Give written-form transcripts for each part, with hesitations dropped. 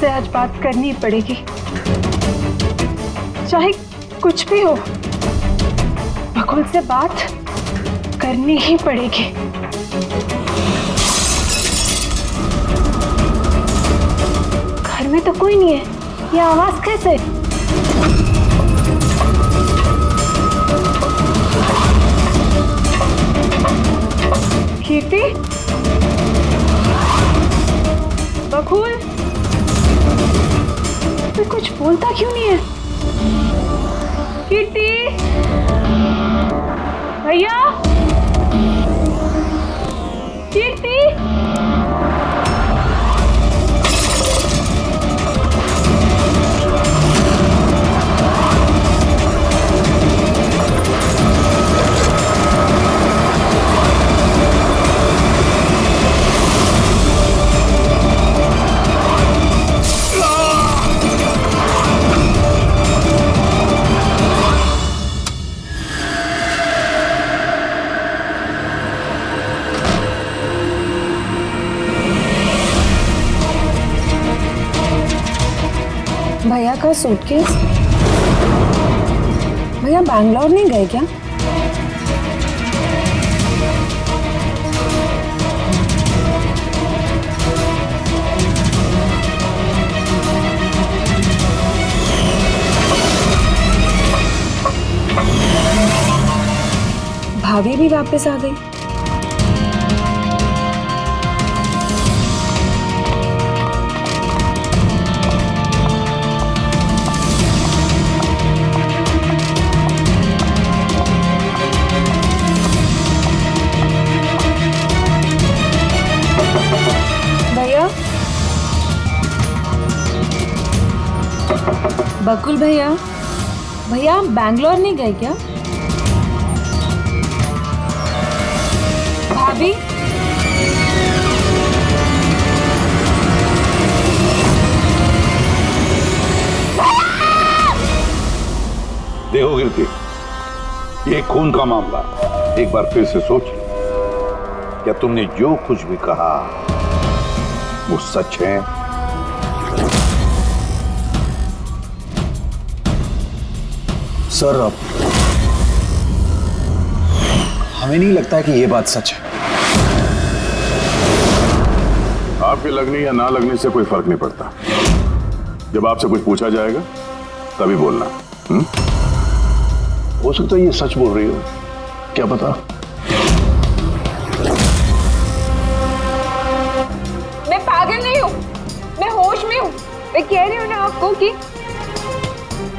से आज बात करनी ही पड़ेगी, चाहे कुछ भी हो। बकुल से बात करनी ही पड़ेगी। घर में तो कोई नहीं है, ये आवाज कैसे? कीर्ति, बकुल, तो कुछ बोलता क्यों नहीं है? कीर्ति, भैया, कीर्ति, भैया का सूटकेस? भैया बैंगलोर नहीं गए क्या? भाभी भी वापस आ गई। बकुल भैया, भैया आप बैंगलोर नहीं गए क्या? भाभी, देखो कीर्ति, ये खून का मामला, एक बार फिर से सोच लो, क्या तुमने जो कुछ भी कहा वो सच है? सर, हमें नहीं लगता है कि ये बात सच है। आपके लगने या ना लगने से कोई फर्क नहीं पड़ता। जब आपसे कुछ पूछा जाएगा तभी बोलना। हो सकता है ये सच बोल रही हो, क्या पता। मैं पागल नहीं हूँ, मैं होश में हूँ। मैं कह रही हूँ ना आपको कि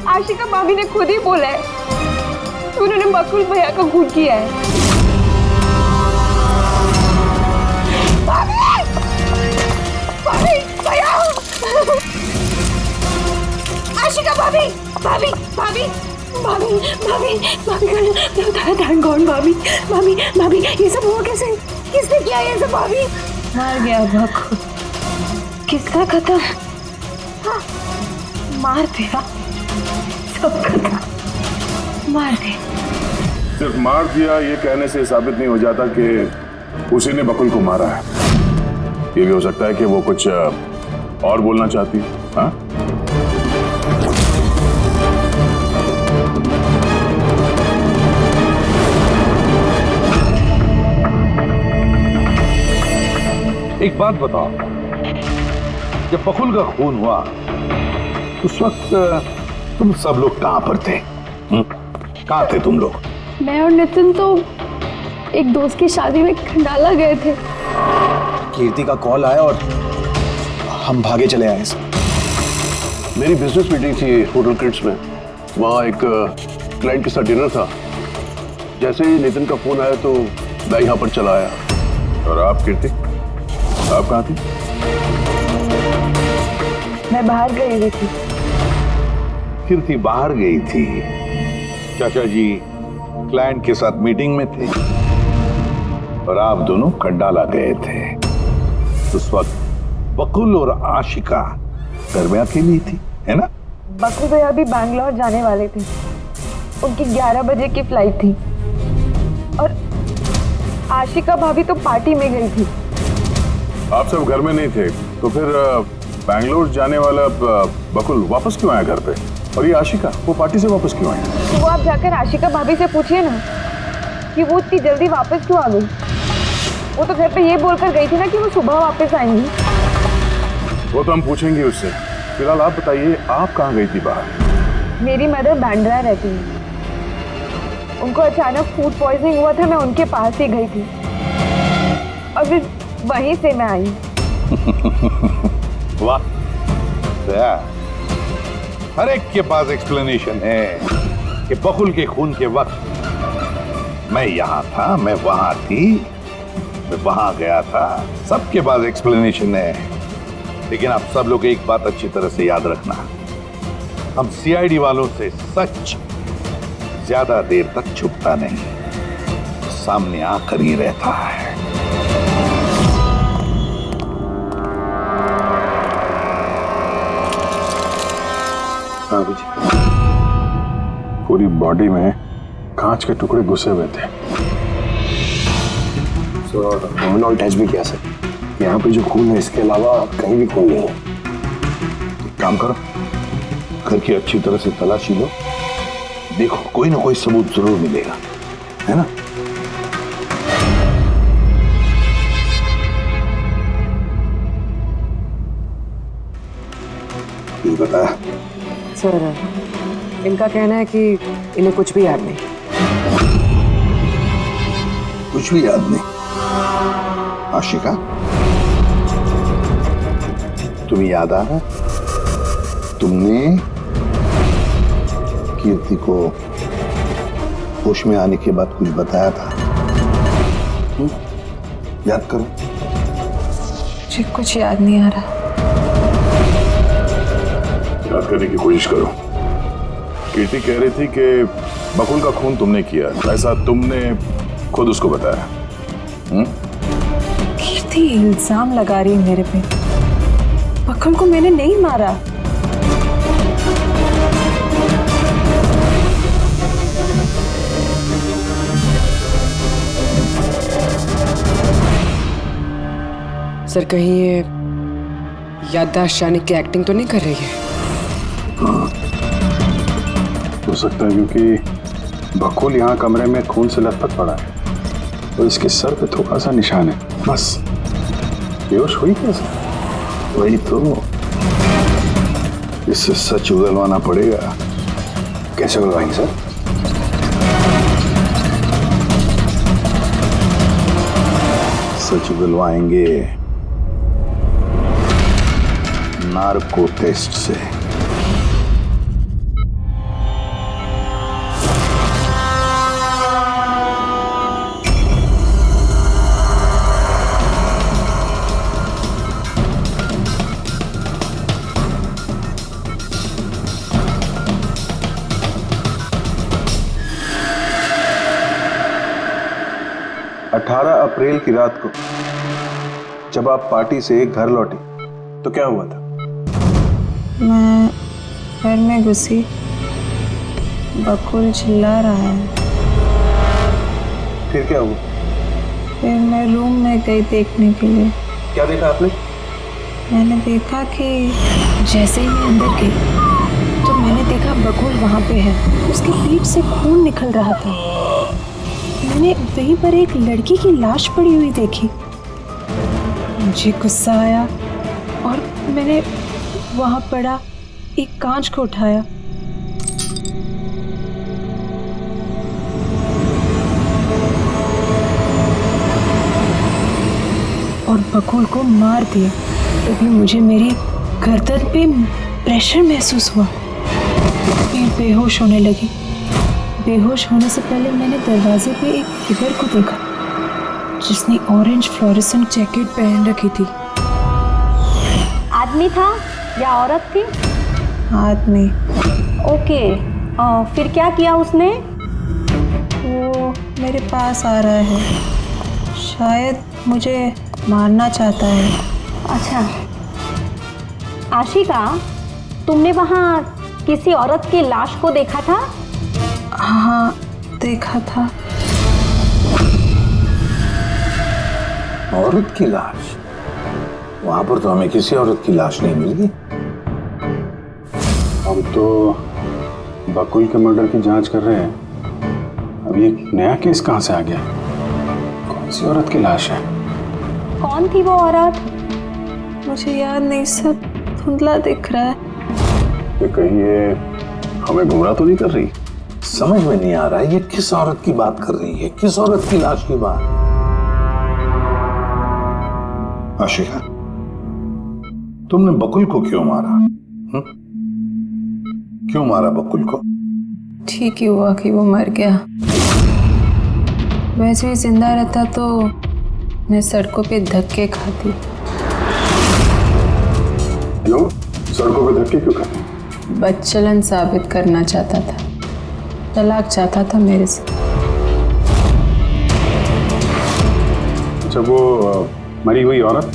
आशिका भाभी ने खुद ही बोला है कि उन्होंने बकुल भैया का खून किया है। भाभी! भाभी! भैया! आशिका भाभी! भाभी! भाभी! भाभी! भाभी! भाभी! थैंक गॉड भाभी! भाभी! भाभी! ये सब हुआ कैसे? किसने किया ये सब भाभी? मार गया बकुल। किसका खत्म? हाँ, मार दिया। मार दे। सिर्फ मार दिया ये कहने से साबित नहीं हो जाता कि उसी ने बकुल को मारा है। ये भी हो सकता है कि वो कुछ और बोलना चाहती है। हाँ? एक बात बताओ, जब बकुल का खून हुआ उस वक्त तुम सब लोग कहां पर थे? कहां थे तुम लोग? मैं और नितिन तो एक दोस्त की शादी में खंडाला गए थे। कीर्ति का कॉल आया और हम भागे चले आए। मेरी बिजनेस मीटिंग थी होटल क्रिट्स में, वहाँ एक क्लाइंट के साथ डिनर था। जैसे ही नितिन का फोन आया तो मैं यहाँ पर चला आया। और आप कीर्ति, आप कहाँ थी? मैं बाहर गई हुई थी। कीर्ति बाहर गई थी, चाचा जी क्लाइंट के साथ मीटिंग में थे और आप दोनों खंडाला गए थे। उस वक्त बकुल और आशिका घर में अकेली थी, है ना? बकुल भैया भी बैंगलोर जाने वाले थे, उनकी 11 बजे की फ्लाइट थी और आशिका भाभी तो पार्टी में गई थी। आप सब घर में नहीं थे तो फिर बैंगलोर जाने वाला बकुल वापस क्यों आया घर पे? और ये आशिका, वो पार्टी से वापस क्यों आई? तो वो आप जाकर आशिका भाभी से पूछिए ना कि वो इतनी जल्दी वापस क्यों आ गई। वो तो घर पे ये बोलकर गई थी ना कि वो सुबह वापस आएंगी। वो तो हम पूछेंगे उससे। फिलहाल आप बताइए, आप कहाँ गई थी बाहर? मेरी मदर बांद्रा रहती है, उनको अचानक फूड पॉइजनिंग हुआ था, मैं उनके पास ही गई थी और फिर वहीं से मैं आई। वाह, हर एक के पास एक्सप्लेनेशन है कि बकुल के खून के वक्त मैं यहाँ था, मैं वहां थी, मैं वहां गया था। सबके पास एक्सप्लेनेशन है, लेकिन आप सब लोग एक बात अच्छी तरह से याद रखना, हम सीआईडी वालों से सच ज्यादा देर तक छुपता नहीं, सामने आकर ही रहता है। पूरी बॉडी में कांच के टुकड़े घुसे हुए थे। ह्यूमन टेस्ट भी किया सर। यहाँ पे जो खून है इसके अलावा कहीं भी खून नहीं है। एक काम करो, घर की अच्छी तरह से तलाशी लो, देखो कोई ना कोई सबूत जरूर मिलेगा, है ना? ये बता। सर, इनका कहना है कि इन्हें कुछ भी याद नहीं। कुछ भी याद नहीं? आशिका, तुम्हें याद आ रहा? तुमने कीर्ति को होश में आने के बाद कुछ बताया था? याद करो। मुझे कुछ याद नहीं आ रहा। याद करने की कोशिश करो। कीर्ति कह रही थी कि बकुल का खून तुमने किया, ऐसा तुमने खुद उसको बताया। कीर्ति इल्जाम लगा रही है मेरे पे। बकुल को मैंने नहीं मारा। सर, कहीं ये याददाश्त जाने की एक्टिंग तो नहीं कर रही है? हो सकता है, क्योंकि बकुल यहाँ कमरे में खून से लथपथ पड़ा है और इसके सर पे थोड़ा सा निशान है, बस। बेहोश हुई कैसे? वही तो, इससे सच उगलवाना पड़ेगा। कैसे उगलवाएंगे सर? सच उगलवाएंगे नार्को टेस्ट से। 18 अप्रैल की रात को जब आप पार्टी से घर लौटी तो क्या हुआ था? मैं घर में घुसी, बकुल चिल्ला रहा है। फिर क्या हुआ? फिर मैं रूम में गई देखने के लिए। क्या देखा आपने? मैंने देखा कि जैसे ही मैं अंदर गई तो मैंने देखा बकुल वहाँ पे है, उसके पीठ से खून निकल रहा था। मैंने वहीं पर एक लड़की की लाश पड़ी हुई देखी। मुझे गुस्सा आया और मैंने वहाँ पड़ा एक कांच को उठाया। और बकुल को मार दिया। तभी मुझे मेरी गर्दन पे प्रेशर महसूस हुआ। मैं बेहोश होने लगी। बेहोश होने से पहले मैंने दरवाजे पे एक फिगर को देखा जिसने ऑरेंज फ्लोरेसेंट जैकेट पहन रखी थी। आदमी था या औरत थी? आदमी। ओके, फिर क्या किया उसने? वो मेरे पास आ रहा है, शायद मुझे मारना चाहता है। अच्छा आशिका, तुमने वहाँ किसी औरत की लाश को देखा था? हाँ, देखा था। औरत की लाश? वहां पर तो हमें किसी औरत की लाश नहीं मिली। हम तो बकुल के मर्डर की जांच कर रहे हैं। अब ये नया केस कहां से आ गया? कौन सी औरत की लाश है? कौन थी वो औरत? मुझे याद नहीं, सब धुंधला दिख रहा है। कि कहीं ये हमें गुमराह तो नहीं कर रही? समझ में नहीं आ रहा है ये किस औरत की बात कर रही है, किस औरत की लाश की बात। आशिका, तुमने बकुल को क्यों मारा? क्यों मारा बकुल को? ठीक ही हुआ कि वो मर गया। वैसे ही जिंदा रहता तो मैं सड़कों पे धक्के खाती। क्यों? सड़कों पे धक्के क्यों खाते? बदचलन साबित करना चाहता था, तलाक चाहता था मेरे से। अच्छा, वो मरी हुई औरत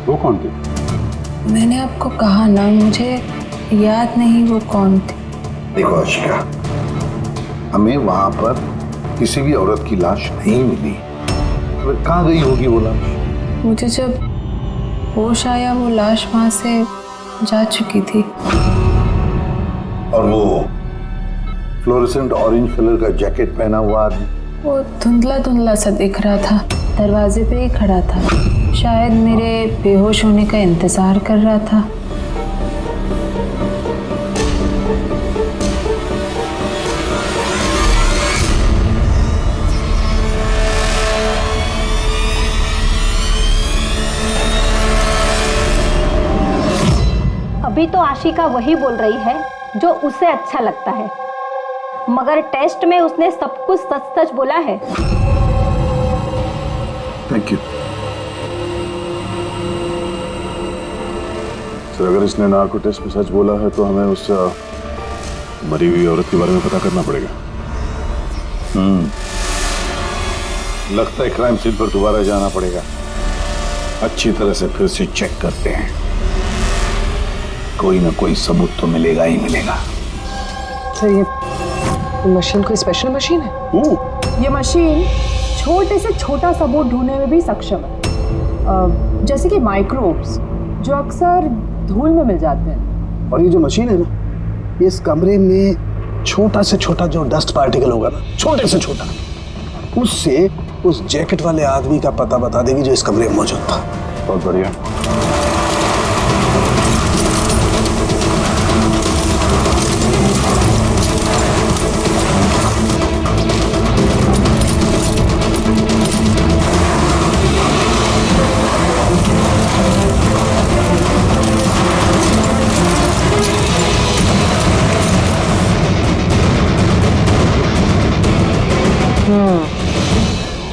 वो कौन थी? मैंने आपको कहा ना, मुझे याद नहीं वो कौन थी। देखो आशिका, हमें वहां पर किसी भी औरत की लाश नहीं मिली। तो फिर कहाँ गई होगी वो लाश? मुझे जब होश आया वो लाश वहां से जा चुकी थी। और वो फ्लोरेसेंट ऑरेंज कलर का जैकेट पहना हुआ आदमी? वो धुंधला धुंधला सा दिख रहा था, दरवाजे पे ही खड़ा था। शायद मेरे बेहोश होने का इंतजार कर रहा था। अभी तो आशिका वही बोल रही है जो उसे अच्छा लगता है, मगर टेस्ट में उसने सब कुछ सच सच बोला है। Thank you. सर, अगर इसने नार्को टेस्ट में सच बोला है तो हमें उस मरी हुई औरत के बारे में पता करना पड़ेगा। लगता है क्राइम सीन पर दोबारा जाना पड़ेगा। अच्छी तरह से फिर से चेक करते हैं, कोई ना कोई सबूत तो मिलेगा ही मिलेगा। सर, ये मशीन कोई स्पेशल मशीन है? ये मशीन छोटे से छोटा सबूत ढूंढने में भी सक्षम है, जैसे कि माइक्रोब्स जो अक्सर धूल में मिल जाते हैं। और ये जो मशीन है ना, इस कमरे में छोटा से छोटा जो डस्ट पार्टिकल होगा ना, छोटे से छोटा, उससे उस जैकेट वाले आदमी का पता बता देगी जो इस कमरे में मौजूद था। बहुत बढ़िया।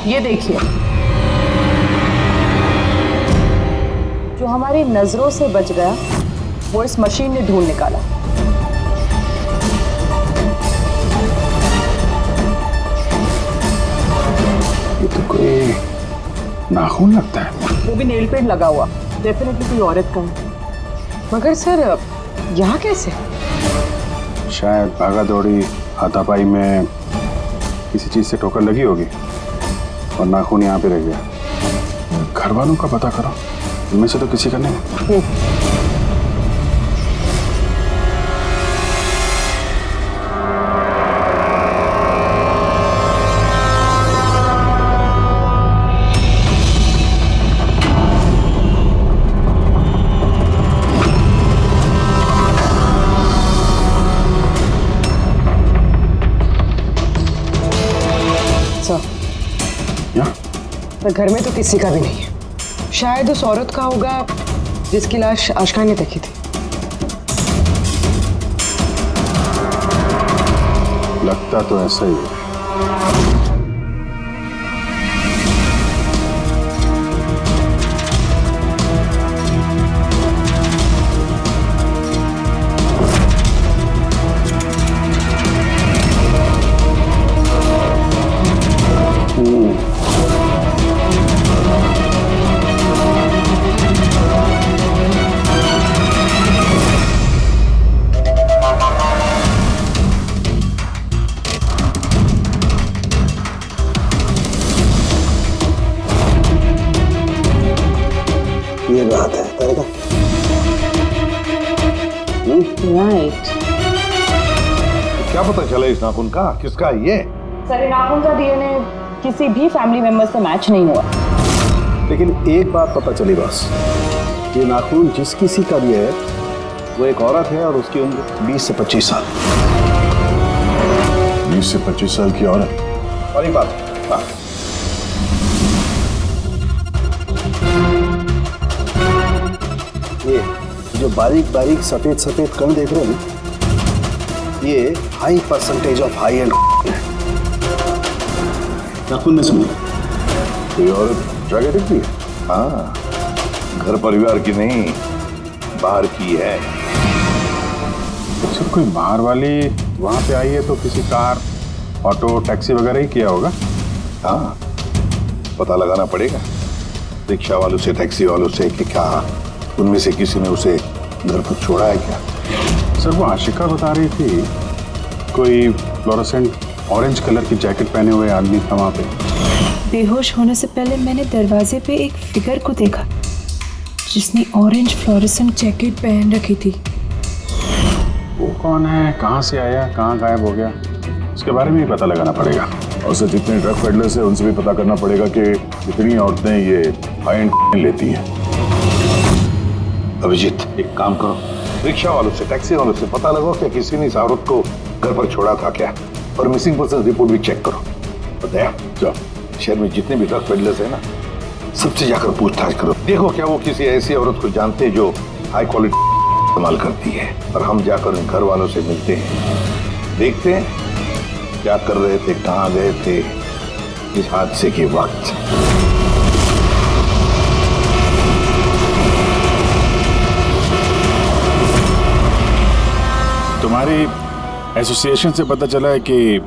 ये देखिए, जो हमारी नजरों से बच गया वो इस मशीन ने ढूंढ निकाला। ये तो कोई नाखून लगता है। वो भी नेल पेंट लगा हुआ, डेफिनेटली कोई औरत का है। मगर सर, यहाँ कैसे? शायद भागा दौड़ी हाथापाई में किसी चीज से ठोकर लगी होगी और नाखून यहाँ पे रह गया। घर वालों का पता करो, इनमें से तो किसी का नहीं। पर घर में तो किसी का भी नहीं है। शायद उस औरत का होगा जिसकी लाश आशिका ने देखी थी। लगता तो ऐसा ही है। जेब में हाथ है करेगा। राइट। क्या पता चला इस नाखून का किसका है ये? सर, नाखून का डीएनए किसी भी फैमिली मेंबर से मैच नहीं हुआ। लेकिन एक बात पता चली बस, ये नाखून जिस किसी का भी है वो एक औरत है और उसकी उम्र 20 से 25 साल। 20 से 25 साल की औरत। और एक बात, हाँ, ये जो बारीक बारीक सफेद सफेद कण देख रहे हैं ये high percentage of high and नाखून में सुनिए। कोई औरत ड्रग एडिक्ट भी है? हाँ, घर परिवार की नहीं, बाहर की है। सर, कोई बाहर वाली वहां पे आई है तो किसी कार, ऑटो, टैक्सी वगैरह ही किया होगा। हाँ, पता लगाना पड़ेगा रिक्शा वालों से, टैक्सी वालों से कि क्या उनमें से किसी ने उसे घर पर छोड़ा है क्या। सर, वो आशिका बता रही थी कोई फ्लोरोसेंट ऑरेंज कलर की जैकेट पहने हुए आदमी था वहां पे। बेहोश होने से पहले मैंने दरवाजे पे एक फिगर को देखा जिसने ऑरेंज फ्लोरेसेंट जैकेट पहन रखी थी। वो कौन है, कहाँ से आया, कहाँ गायब हो गया, उसके बारे में भी पता लगाना पड़ेगा। और सर, जितने ड्रग पेडलर्स हैं उनसे भी पता करना पड़ेगा कि कितनी औरतें ये हाई एंड लेती हैं। अभिजीत, एक काम करो, रिक्शा वालों से, टैक्सी वालों से पता लगाओ क्या किसी ने इस औरत को घर पर छोड़ा था क्या, और मिसिंग पर्सन रिपोर्ट भी चेक करो। बताया जाओ, शहर में जितने भी ड्रग पेडलर्स हैं ना, सबसे जाकर पूछताछ करो। देखो क्या वो किसी ऐसी औरत को जानते हैं जो हाई क्वालिटी इस्तेमाल करती है, और हम जाकर उन घर वालों से मिलते हैं, देखते हैं क्या कर रहे थे, कहाँ गए थे इस हादसे के वक्त। तुम्हारी एसोसिएशन से पता चला है कि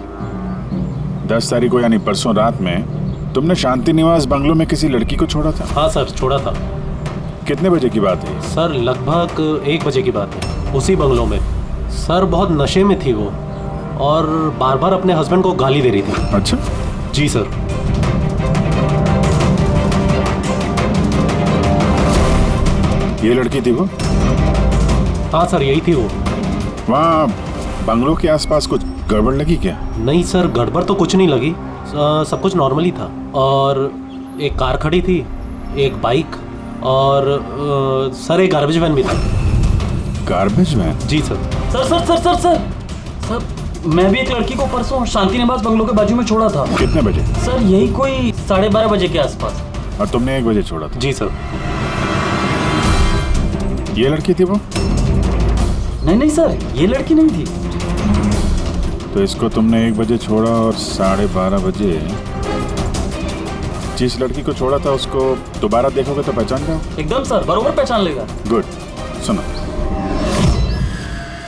10 तारीख को यानी परसों रात में तुमने शांति निवास बंगलो में किसी लड़की को छोड़ा था। हाँ सर, छोड़ा था। कितने बजे की बात है? सर, लगभग 1 बजे की बात है, उसी बंगलो में। सर, बहुत नशे में थी वो और बार बार अपने हस्बैंड को गाली दे रही थी। अच्छा। जी सर। ये लड़की थी वो? हाँ सर, यही थी वो। वहाँ बंगलो के आसपास कुछ गड़बड़ लगी क्या? नहीं सर, गड़बड़ तो कुछ नहीं लगी, सब कुछ नॉर्मली था। और एक कार खड़ी थी, एक बाइक, और सर एक गार्बेज वैन भी था। Garbage van? जी sir. Sir sir sir sir sir sir, मैं भी एक लड़की को परसों शांति निवास बंगलो के बाजू में छोड़ा था। कितने बजे? सर, यही कोई 12:30 बजे के आसपास। और तुमने 1 बजे छोड़ा था? जी सर। ये लड़की थी वो? नहीं नहीं सर, ये लड़की नहीं थी। तो इसको तुमने 1 बजे छोड़ा और 12:30 बजे जिस लड़की को छोड़ा था उसको दोबारा देखोगे तो पहचान जाओ? एकदम सर, बरोबर पहचान लेगा। गुड। सुनो,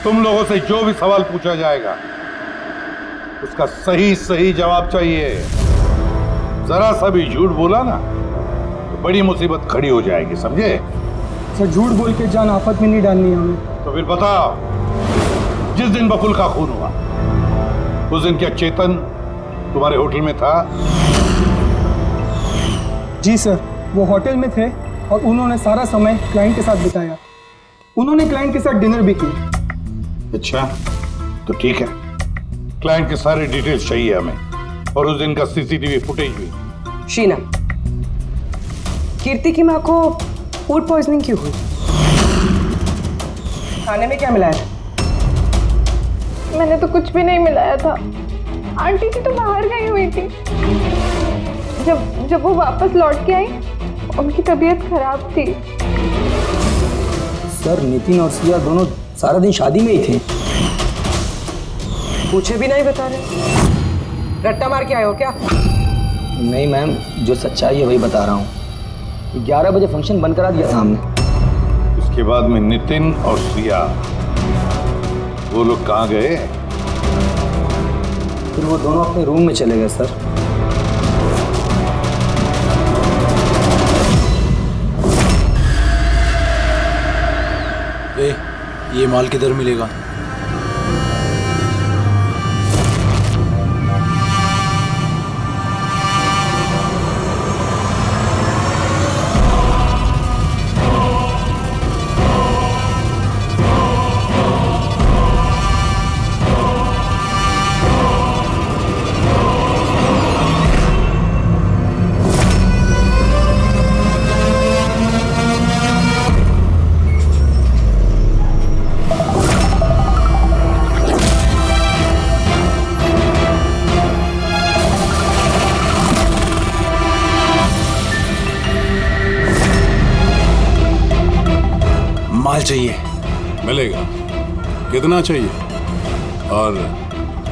तुम लोगों से जो भी सवाल पूछा जाएगा उसका सही सही जवाब चाहिए। जरा सा भी झूठ बोला ना तो बड़ी मुसीबत खड़ी हो जाएगी, समझे? सर, झूठ बोल के जान आफत में नहीं डालनी हमें। तो फिर बताओ, जिस दिन बकुल का खून हुआ उस दिन क्या चेतन तुम्हारे होटल में था? जी सर, वो होटल में थे और उन्होंने सारा समय क्लाइंट के साथ बिताया। उन्होंने क्लाइंट के साथ डिनर भी किया। अच्छा, तो ठीक है, क्लाइंट के सारे डिटेल्स चाहिए हमें, और उस दिन का सीसीटीवी फुटेज भी। शीना, कीर्ति की माँ को फूड पॉइजनिंग क्यों हुई? खाने में क्या मिलाया था? मैंने तो कुछ भी नहीं मिलाया था। आंटी जी तो बाहर गई हुई थी। जब वो वापस लौट के आई उनकी तबीयत खराब थी। सर, नितिन और सिया दोनों सारा दिन शादी में ही थे। पूछे भी नहीं बता रहे। रट्टा मार के आए हो क्या? नहीं मैम, जो सच्चाई है वही बता रहा हूँ। 11 बजे फंक्शन बंद करा दिया था हमने। उसके बाद में नितिन और सिया वो लोग कहाँ गए? फिर वो दोनों अपने रूम में चले गए सर। ये माल किधर मिलेगा? माल चाहिए। मिलेगा। कितना चाहिए और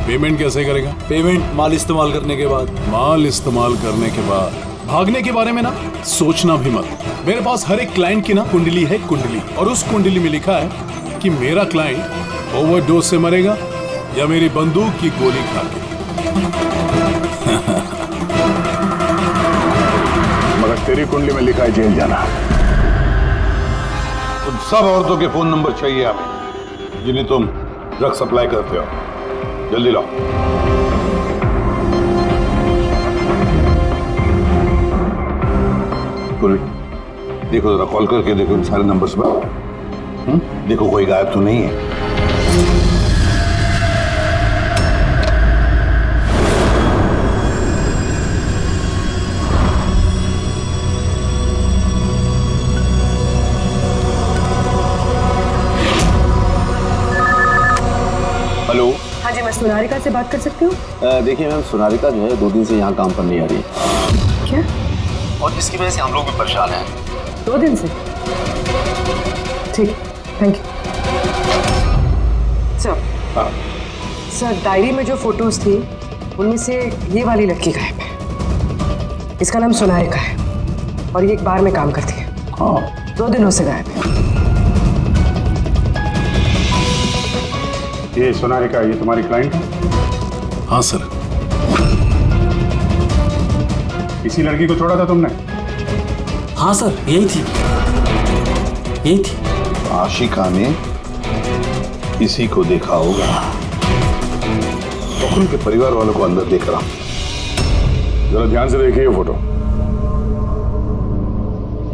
पेमेंट कैसे करेगा? पेमेंट माल इस्तेमाल करने के बाद। माल इस्तेमाल करने के बाद। भागने के बारे में ना सोचना भी मत। मेरे पास हर एक क्लाइंट की ना कुंडली है, कुंडली, और उस कुंडली में लिखा है कि मेरा क्लाइंट ओवरडोज से मरेगा या मेरी बंदूक की गोली खा के। मगर तेरी कुंडली में लिखा है जेल जाना। उन सब औरतों के फोन नंबर चाहिए हमें जिन्हें तुम ड्रग सप्लाई करते हो। जल्दी लाओ। देखो जरा, कॉल करके देखो इन सारे नंबर्स पर। देखो कोई गायब तो नहीं है। हेलो। हाँ जी, मैं सोनारिका से बात कर सकती हूँ? देखिए मैम, सोनारिका जो है 2 दिन से यहाँ काम पर नहीं आ रही है। क्या? और इसकी वजह से हम लोग भी परेशान हैं। 2 दिन से? ठीक, thank you. Sir, sir diary में जो फोटोज थी उनमें से ये वाली लड़की गायब है। इसका नाम सोनारिका है और ये एक बार में काम करती है। हाँ। 2 दिनों से गायब है। ये सोनारिका, ये तुम्हारी क्लाइंट है? हाँ सर। इसी लड़की को छोड़ा था तुमने? हाँ सर, यही थी, यही थी। आशिका ने इसी को देखा होगा। बकुल के परिवार वालों को अंदर देख रहा हूं। जरा ध्यान से देखिए ये फोटो।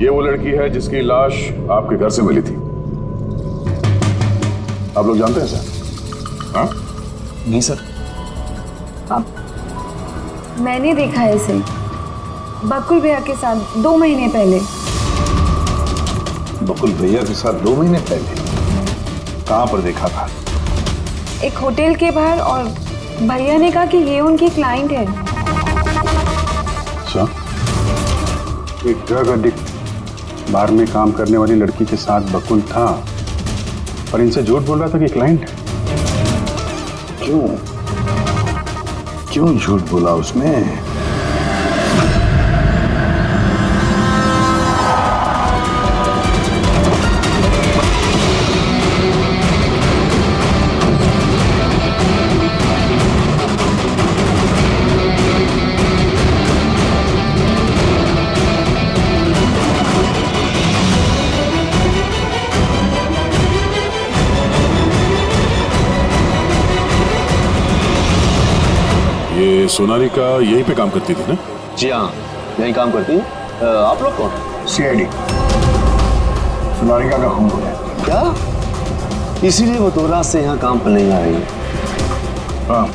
ये वो लड़की है जिसकी लाश आपके घर से मिली थी। आप लोग जानते हैं सर? हाँ? नहीं सर। मैंने देखा है इसे बकुल भैया के साथ 2 महीने पहले। बकुल भैया के साथ 2 महीने पहले? कहां पर देखा था? एक होटल के बाहर, और भैया ने कहा कि ये उनकी क्लाइंट है। अच्छा, एक ड्रग एडिक्ट बार में काम करने वाली लड़की के साथ बकुल था, पर इनसे झूठ बोल रहा था कि क्लाइंट है। क्यों झूठ बोला उसने? ये सोनारिका यहीं पे काम करती थी ना? जी हाँ, यहीं काम करती है। आप लोग कौन? सीआईडी। सोनारिका का खून हो गया। क्या? इसीलिए वो 2 रात से यहाँ काम पर नहीं आ रही है। हाँ,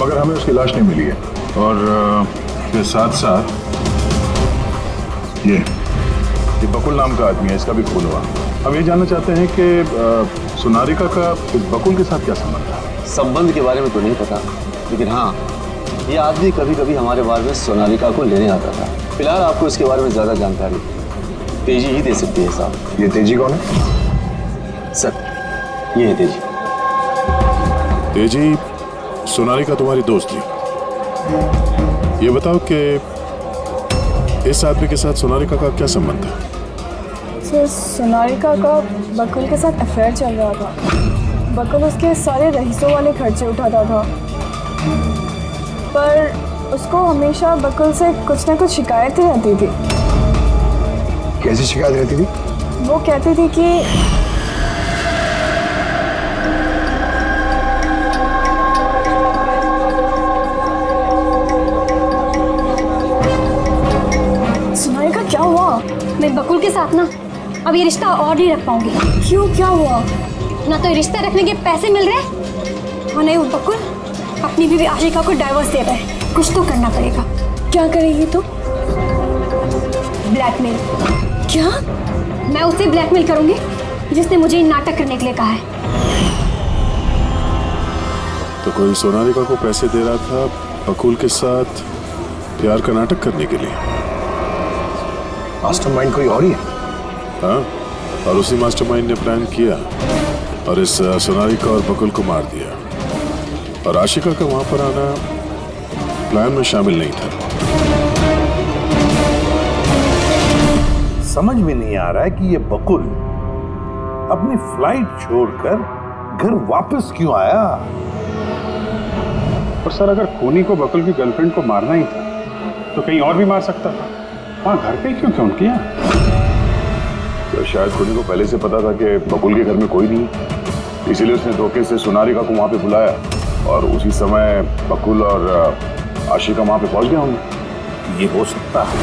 मगर हमें उसकी लाश नहीं मिली है। और इसके साथ साथ ये बकुल नाम का आदमी है, इसका भी खून हुआ। हम ये जानना चाहते हैं कि सोनारिका का इस बकुल के साथ क्या संबंध है? संबंध के बारे में तो नहीं पता, लेकिन हाँ, ये आदमी कभी कभी हमारे बारे में सोनारिका को लेने आता था। फिलहाल आपको इसके बारे में ज्यादा जानकारी तेजी ही दे सकती है साहब। ये तेजी कौन है? सर, ये है तेजी। तेजी, सोनारिका तुम्हारी दोस्त थी। ये बताओ कि इस आदमी के साथ सोनारिका का क्या संबंध है? सर, सोनारिका का बकुल के साथ अफेयर चल रहा था। बकुल उसके सारे रईसों वाले खर्चे उठाता था, पर उसको हमेशा बकुल से कुछ ना कुछ शिकायतें रहती थी। कैसी शिकायत रहती थी? वो कहती थी कि सोनारिका, क्या हुआ? मैं बकुल के साथ ना अब ये रिश्ता और नहीं रख पाऊंगी। क्यों, क्या हुआ? ना तो रिश्ता रखने के पैसे मिल रहे और नहीं वो बकुल अपनी बीवी आशिका को डाइवोर्स दे रहा है। कुछ तो करना पड़ेगा। क्या करेगी तो? ब्लैकमेल। क्या? मैं उसे ब्लैकमेल करूंगी जिसने मुझे नाटक करने के लिए कहा है। तो कोई सोनारिका को पैसे दे रहा था बकुल के साथ प्यार का नाटक करने के लिए। मास्टरमाइंड कोई और ही है? हाँ, और उसी मास्टरमाइंड ने प्लान किया और इस सोनालिका और बकुल को मार दिया। और आशिका का वहां पर आना प्लान में शामिल नहीं था। समझ में नहीं आ रहा है कि ये बकुल अपनी फ्लाइट छोड़कर घर वापस क्यों आया। और सर, अगर खूनी को बकुल की गर्लफ्रेंड को मारना ही था तो कहीं और भी मार सकता था। वहां घर पे क्यों क्यों किया? तो शायद खूनी को पहले से पता था कि बकुल के घर में कोई नहीं, इसीलिए उसने धोखे से सोनालिका को वहां पे बुलाया और उसी समय बकुल और आशिका वहां पे पहुंच गए होंगे। ये हो सकता है।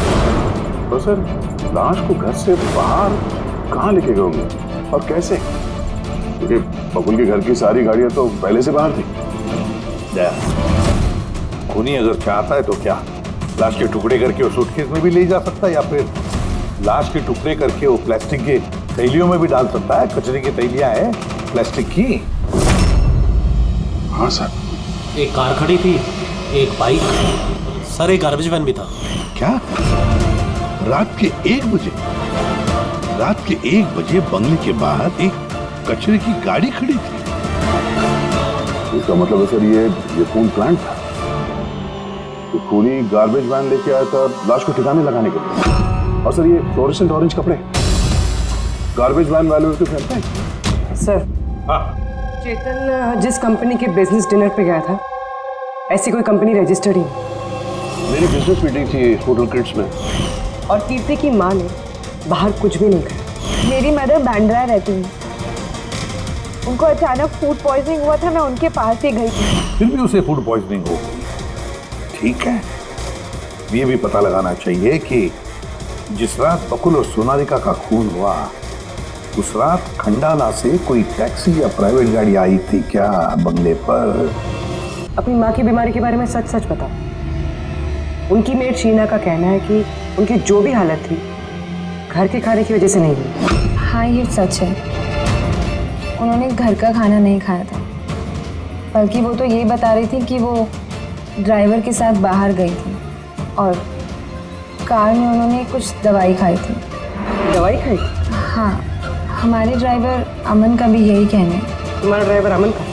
तो सर, लाश को घर से बाहर कहाँ लेके गए होंगे और कैसे? क्योंकि बकुल के घर की सारी गाड़ियां तो पहले से बाहर थी। खूनी अगर चाहता है तो क्या लाश के टुकड़े करके वो सूटकेस में भी ले जा सकता है, या फिर लाश के टुकड़े करके वो प्लास्टिक के थैलियों में भी डाल सकता है। कचरे की थैलियां हैं प्लास्टिक की। हाँ सर। एक कार खड़ी थी, एक बाइक, सर एक गार्बेज वैन भी था। क्या रात के 1 बजे? रात के 1 बजे बंगले के बाहर एक कचरे की गाड़ी खड़ी थी। इसका मतलब है सर ये खून प्लान था। तो खूनी गार्बेज वैन लेके आया था लाश को ठिकाने लगाने के लिए। और सर, ये फ्लोरेसेंट ऑरेंज कपड़े गार्बेज वैन वाले तो पहनते हैं। सर, चेतन जिस कंपनी के बिजनेस डिनर पे गया था, ऐसी कोई कंपनी रजिस्टर्ड ही नहीं। मेरी बिजनेस मीटिंग थी होटल क्रिट्स में। और कीर्ति की माँ ने बाहर कुछ भी नहीं कहा। मेरी मदर बांद्रा रहती है, उनको अचानक फूड पॉइजनिंग हुआ था, मैं उनके पास ही गई थी। फिर भी उसे फूड पॉइजनिंग हो गई। ठीक है, ये भी पता लगाना चाहिए कि जिस रात बकुल और सोनालिका का खून हुआ, उस रात खंडाला से कोई टैक्सी या प्राइवेट गाड़ी आई थी क्या बंगले पर? अपनी माँ की बीमारी के बारे में सच सच बताओ। उनकी मेड शीना का कहना है कि उनकी जो भी हालत थी घर के खाने की वजह से नहीं हुई। हाँ, ये सच है। उन्होंने घर का खाना नहीं खाया था, बल्कि वो तो ये बता रही थी कि वो ड्राइवर के साथ बाहर गई थी और कार में उन्होंने कुछ दवाई खाई थी। दवाई खाई? हाँ, हमारे ड्राइवर अमन का भी यही कहना है। तुम्हारा ड्राइवर अमन का?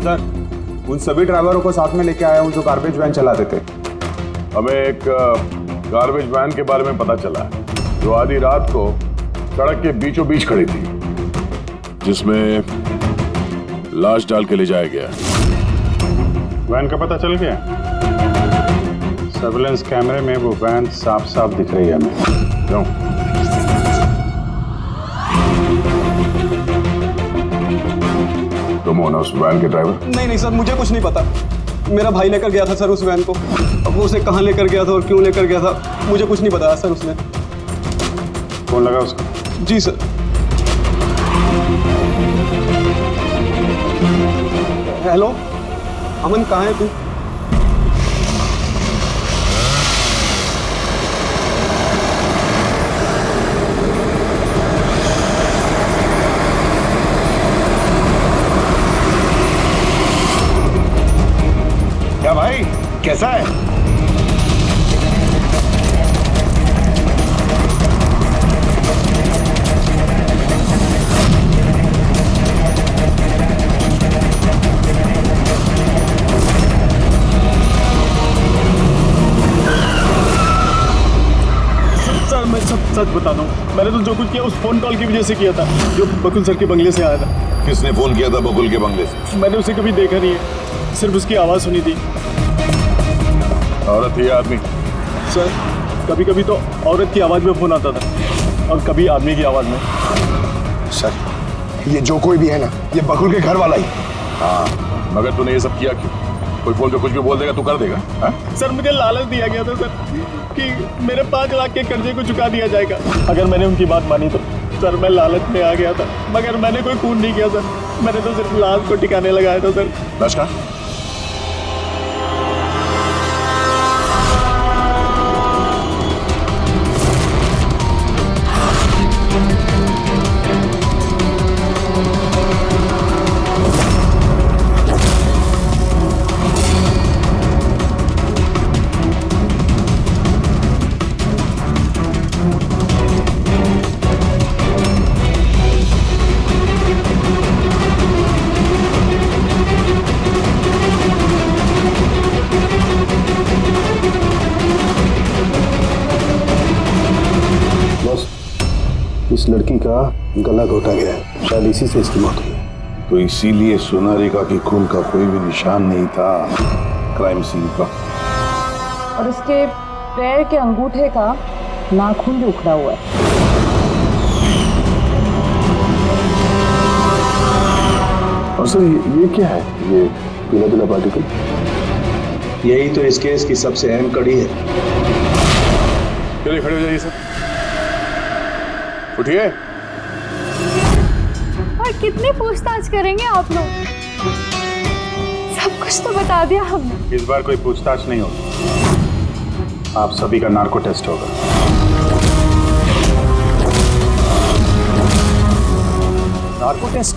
सर, उन सभी ड्राइवरों को साथ में लेके आया हूँ जो गार्बेज वैन चलाते थे। हमें एक गार्बेज वैन के बारे में पता चला जो आधी रात को सड़क के बीचों बीच खड़ी थी, जिसमें लाश डाल के ले जाया गया। वैन का पता चल गया? सर्विलेंस कैमरे में वो वैन साफ साफ दिख रही है हमें। क्यों? तुम हो ना उस वैन के ड्राइवर? नहीं सर, मुझे कुछ नहीं पता। मेरा भाई लेकर गया था सर उस वैन को। अब वो उसे कहाँ लेकर गया था और क्यों लेकर गया था मुझे कुछ नहीं बताया सर उसने। फोन लगा उसको? जी सर। हेलो अमन, कहाँ है तू? क्या भाई, कैसा है? सर, मैं सच बताता हूँ, मैंने तो जो कुछ किया उस फोन कॉल की वजह से किया था जो बकुल सर के बंगले से आया था। किसने फोन किया था बकुल के बंगले से? मैंने उसे कभी देखा नहीं है, सिर्फ उसकी आवाज़ सुनी थी। औरत ही आदमी? सर, कभी कभी तो औरत की आवाज़ में फोन आता था और कभी आदमी की आवाज़ में। सर, ये जो कोई भी है ना, ये बकुल के घर वाला ही। हाँ, मगर तूने ये सब किया क्यों? कोई फोन पे कुछ भी बोल देगा तू कर देगा? हाँ? सर, मुझे लालच दिया गया था सर कि मेरे 5 लाख के कर्जे को चुका दिया जाएगा अगर मैंने उनकी बात मानी तो। सर, मैं लालच में आ गया था, मगर मैंने कोई खून नहीं किया सर। मैंने तो सिर्फ लाश को ठिकाने लगाया था सर। लाश का? इस लड़की का गला घोटा गया है, शायद इसी से इसकी मौत हुई है। तो इसीलिए सोनारिका के खून का कोई भी निशान नहीं था क्राइम सीन पर। और उसके पैर के अंगूठे का नाखून भी उखड़ा हुआ है। और सर ये क्या है, ये पीला पीला पार्टिकल? यही तो इस केस की सबसे अहम कड़ी है। चलिए खड़े हो जाइए सर, उठिए। और कितनी पूछताछ करेंगे आप लोग? सब कुछ तो बता दिया हमने। इस बार कोई पूछताछ नहीं होगी, आप सभी का नार्को टेस्ट होगा। नार्को टेस्ट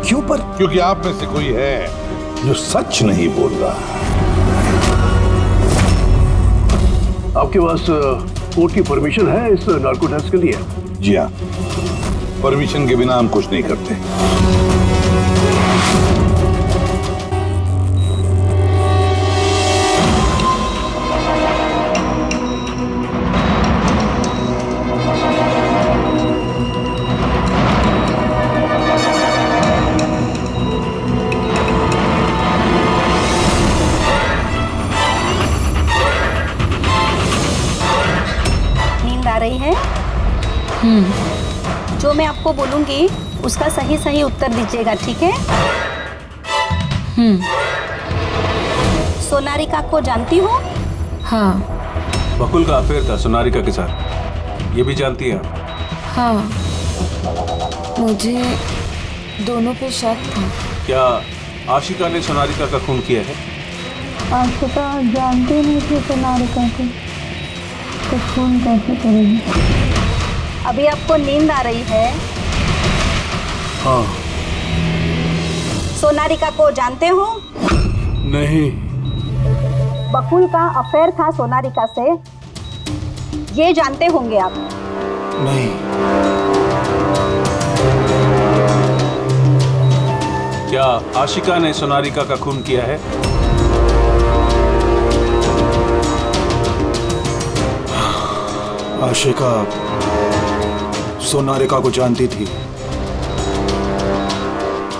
क्यों पर? क्योंकि आप में से कोई है जो सच नहीं बोल रहा। आपके पास कोर्ट की परमिशन है इस नार्को टेस्ट के लिए? जी हाँ, परमिशन के बिना हम कुछ नहीं करते। नींद आ रही है? जो मैं आपको बोलूंगी उसका सही सही उत्तर दीजिएगा, ठीक है? सोनारिका को जानती हो? हाँ बकुल का अफेयर था सोनारिका के साथ, ये भी जानती है आप? हाँ, मुझे दोनों पे शक था। क्या आशिका ने सोनारिका का खून किया है? आशिका जानते नहीं थे सोनारिका को, तो खून कैसे करेगी? अभी आपको नींद आ रही है? हाँ। सोनारिका को जानते हो? नहीं। बकुल का अफेयर था सोनारिका से, ये जानते होंगे आप? नहीं। क्या आशिका ने सोनारिका का खून किया है? आशिका सोनारिका को जानती थी।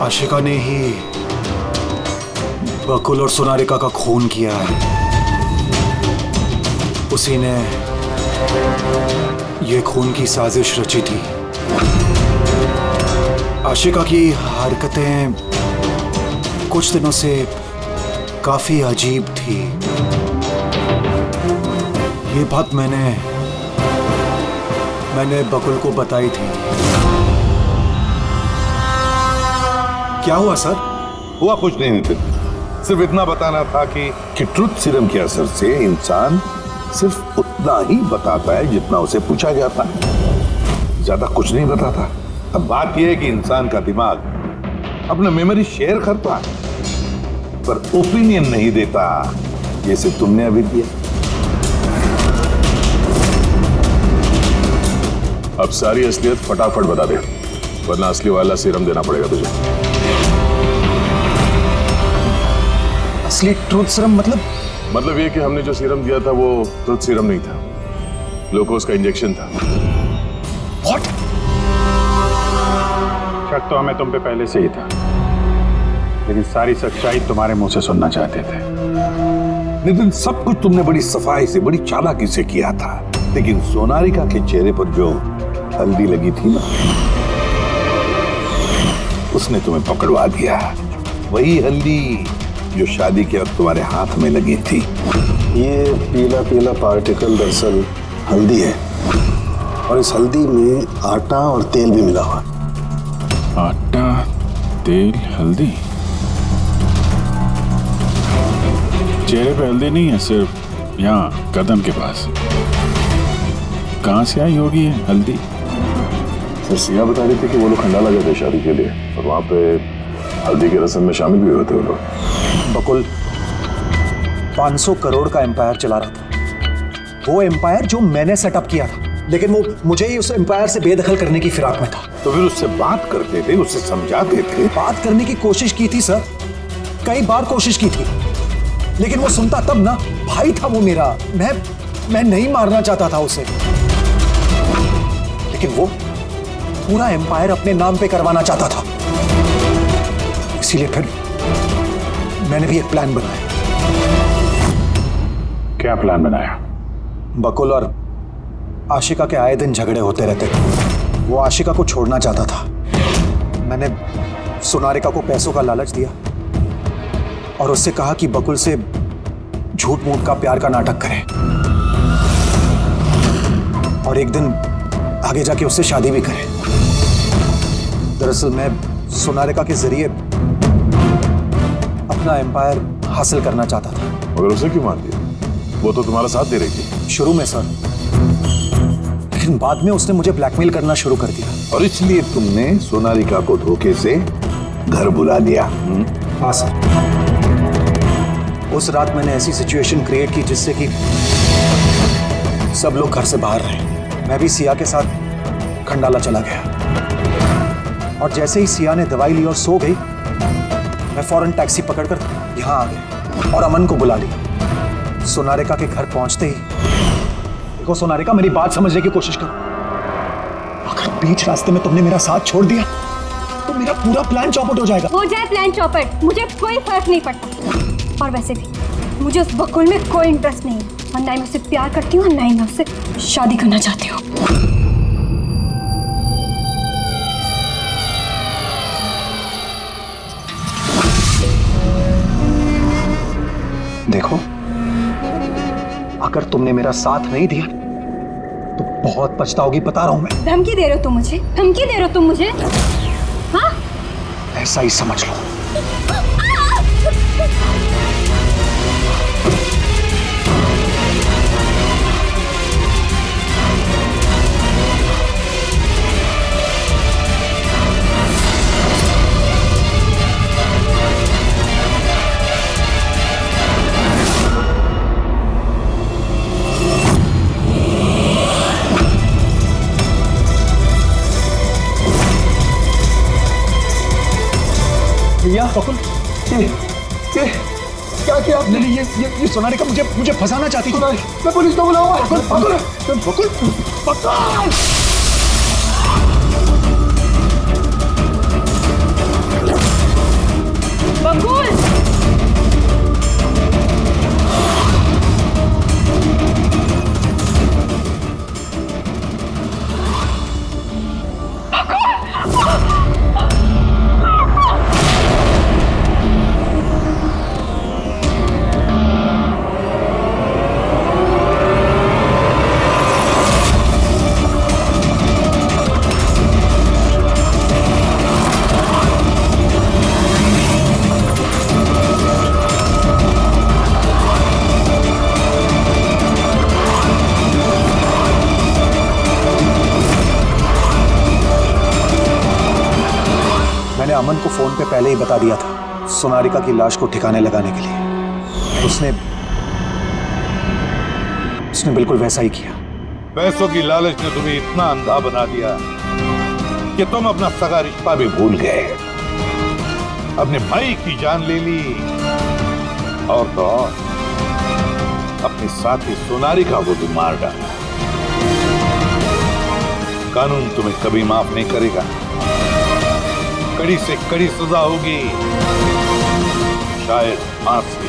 आशिका ने ही बकुल और सोनारिका का खून किया है। उसी ने ये खून की साजिश रची थी। आशिका की हरकतें कुछ दिनों से काफी अजीब थी। ये बात मैंने बकुल को बताई थी। क्या हुआ सर? हुआ कुछ नहीं नितिन, सिर्फ इतना बताना था कि ट्रुथ सीरम के असर से इंसान सिर्फ उतना ही बताता है जितना उसे पूछा जाता है, ज्यादा कुछ नहीं बताता। अब बात यह है कि इंसान का दिमाग अपना मेमोरी शेयर करता है पर ओपिनियन नहीं देता, जैसे तुमने अभी दिया। अब सारी असलियत फटाफट बता दे, वरना असली वाला सीरम देना पड़ेगा तुझे। असली ट्रूथ सीरम मतलब ये कि हमने जो सीरम दिया था वो ट्रूथ सीरम नहीं था, ग्लूकोज का इंजेक्शन था। What? शक तो हमें तुम पे पहले से ही था, लेकिन सारी सच्चाई तुम्हारे मुंह से सुनना चाहते थे। नितिन, सब कुछ तुमने बड़ी सफाई से, बड़ी चालाकी से किया था, लेकिन सोनारिका के चेहरे पर जो हल्दी लगी थी ना, उसने तुम्हें पकड़वा दिया। वही हल्दी जो शादी के वक्त तुम्हारे हाथ में लगी थी। ये पीला पीला पार्टिकल दरअसल हल्दी है, और इस हल्दी में आटा और तेल भी मिला हुआ है। आटा, तेल, हल्दी। चेहरे पे हल्दी नहीं है, सिर्फ यहाँ कदम के पास। कहाँ से आई होगी ये हल्दी? सर सिया बता रही थी कि वो लोग खंडाला गए थे शादी के लिए, और वहां पे हल्दी की रस्म में शामिल भी हुए थे वो लोग। बकुल 500 करोड़ का एम्पायर चला रहा था, वो एम्पायर जो मैंने सेटअप किया था, लेकिन वो मुझे ही उस एम्पायर से बेदखल करने की फिराक में था। तो फिर उससे बात करते थे, उससे समझाते थे। बात करने की कोशिश की थी सर, कई बार कोशिश की थी, लेकिन वो सुनता तब ना। भाई था वो मेरा, मैं नहीं मारना चाहता था उसे, लेकिन वो पूरा एम्पायर अपने नाम पे करवाना चाहता था। इसीलिए फिर मैंने भी एक प्लान बनाया। क्या प्लान बनाया? बकुल और आशिका के आए दिन झगड़े होते रहते थे। वो आशिका को छोड़ना चाहता था। मैंने सोनारिका को पैसों का लालच दिया और उससे कहा कि बकुल से झूठ मूठ का प्यार का नाटक करे और एक दिन आगे जाके उससे शादी भी करे। दरअसल मैं सोनारिका के जरिए अपना एम्पायर हासिल करना चाहता था। मगर उसे क्यों मार दिया? वो तो तुम्हारा साथ दे रही थी। शुरू में सर, लेकिन बाद में उसने मुझे ब्लैकमेल करना शुरू कर दिया। और इसलिए तुमने सोनारिका को धोखे से घर बुला लिया? हाँ सर। उस रात मैंने ऐसी सिचुएशन क्रिएट की जिससे कि सब लोग घर से बाहर रहे। मैं भी सिया के साथ खंडाला चला गया और जैसे ही सिया ने दवाई ली और सो गई, मैं फौरन टैक्सी पकड़कर यहाँ आ गया और अमन को बुला लिया। सोनारिका के घर पहुंचते ही, देखो सोनारिका, मेरी बात समझने की कोशिश करो। अगर बीच रास्ते में तुमने मेरा साथ छोड़ दिया तो मेरा पूरा प्लान चौपट हो जाएगा। हो जाए प्लान चौपट, मुझे कोई फर्क नहीं पड़ता। और वैसे भी मुझे उस बकुल में कोई इंटरेस्ट नहीं है और ना ही मैं उससे प्यार करती हूँ और ना ही मैं उससे शादी करना चाहती हूँ। देखो, अगर तुमने मेरा साथ नहीं दिया तो बहुत पछताओगी, बता रहा हूं मैं। धमकी दे रहे हो तुम मुझे? धमकी दे रहे हो तुम मुझे? हाँ? ऐसा ही समझ लो। भैया बकुल, ये क्या किया आपने? ये सोनारिका मुझे फंसाना चाहती थी। मैं पुलिस को बुलाऊंगा। बकुल बकुल बकुल बकुल! मैंने अमन को फोन पे पहले ही बता दिया था सोनारिका की लाश को ठिकाने लगाने के लिए। उसने बिल्कुल वैसा ही किया। पैसों की लालच ने तुम्हें इतना अंधा बना दिया कि तुम अपना सगा रिश्ता भी भूल गए, अपने भाई की जान ले ली और तो और अपने साथी सोनारिका को भी मार डाला। कानून तुम्हें कभी माफ नहीं करेगा। कड़ी से कड़ी सजा होगी, शायद फांसी।